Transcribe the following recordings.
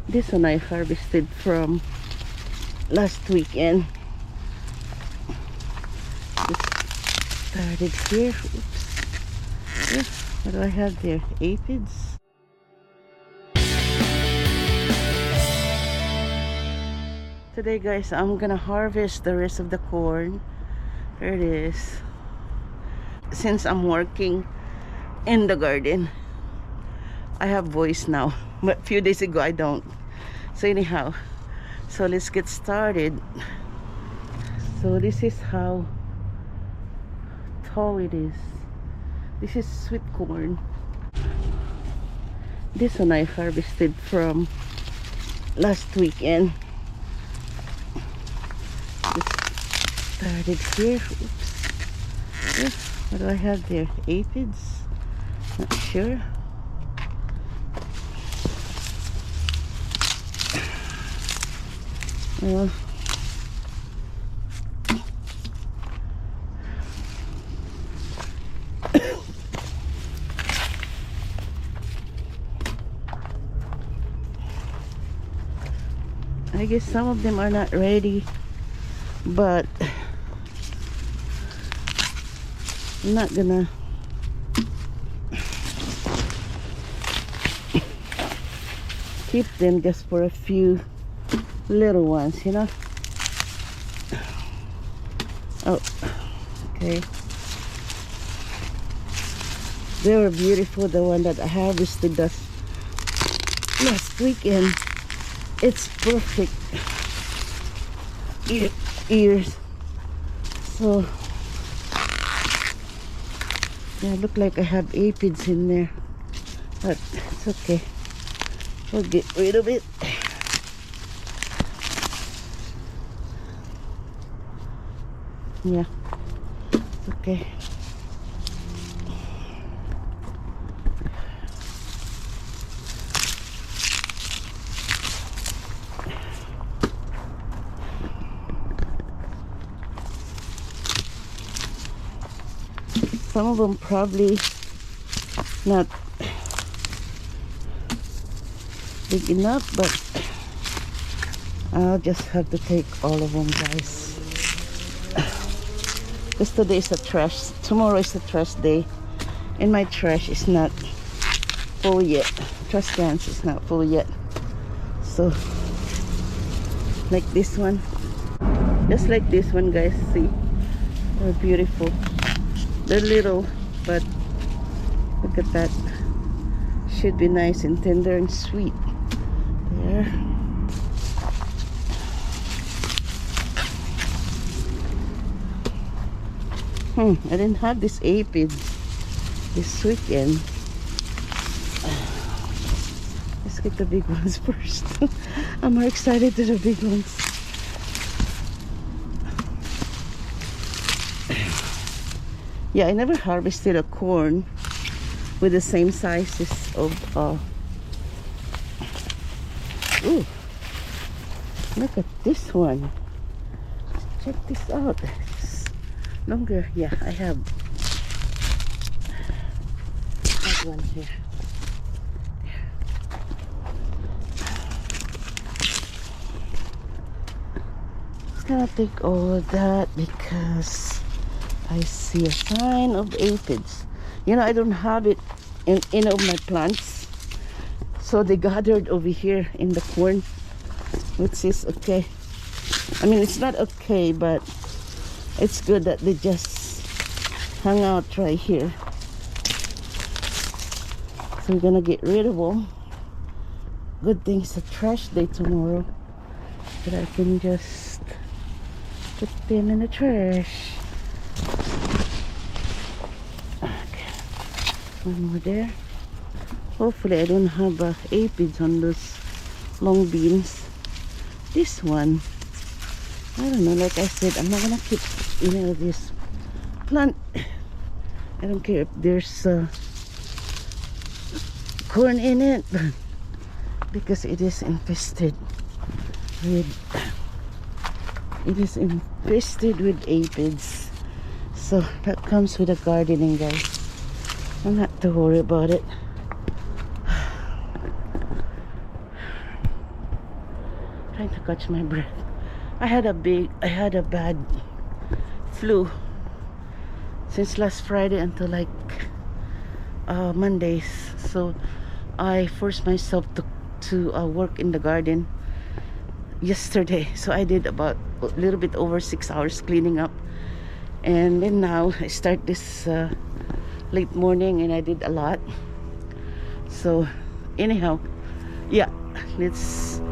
This one I harvested from last weekend. Just started here. Oops. Yeah, what do I have there? Aphids. Today guys, I'm gonna harvest the rest of the corn. There it is. Since I'm working in the garden, I have voice now, but a few days ago I don't. So anyhow, so let's get started. So this is how tall it is. This is sweet corn. This one I harvested from last weekend. Just started here. Oops. Yeah, what do I have there? Aphids? Not sure. Well, I guess some of them are not ready, but I'm not gonna keep them just for a few little ones, you know. Oh, okay. They were beautiful, the one that I harvested last weekend. It's perfect ears. So yeah, look like I have aphids in there, but it's okay. We'll get rid of it. Yeah, it's okay. Some of them probably not big enough, but I'll just have to take all of them, guys. Because today is a trash, tomorrow is a trash day, and my trash is not full yet. Trash cans is not full yet. So like this one, just like this one, guys, see, they're beautiful. They're little, but look at that. Should be nice and tender and sweet. There. I didn't have this aphid this weekend. Let's get the big ones first. I'm more excited to the big ones. Yeah, I never harvested a corn with the same sizes of ooh, look at this one. Check this out. It's longer. Yeah, I have that one here. Just gonna take all of that because I see a sign of aphids. You know, I don't have it in any of my plants, so they gathered over here in the corn, which is okay. I mean, it's not okay, but it's good that they just hung out right here. So we're gonna get rid of them. Good thing it's a trash day tomorrow, but I can just put them in the trash. One more there. Hopefully I don't have aphids on those long beans. This one, I don't know, like I said, I'm not gonna keep any of this plant. I don't care if there's corn in it, because it is infested with aphids. So that comes with the gardening, guys. I'm not to worry about it. Trying to catch my breath. I had a bad flu since last Friday until like Mondays. So I forced myself to work in the garden yesterday. So I did about a little bit over 6 hours cleaning up, and then now I start this late morning, and I did a lot. So anyhow, yeah, let's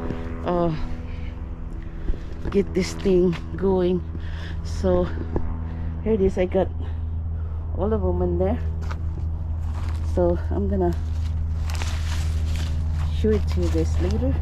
get this thing going. So here it is. I got all of them in there, so I'm gonna show it to you guys later.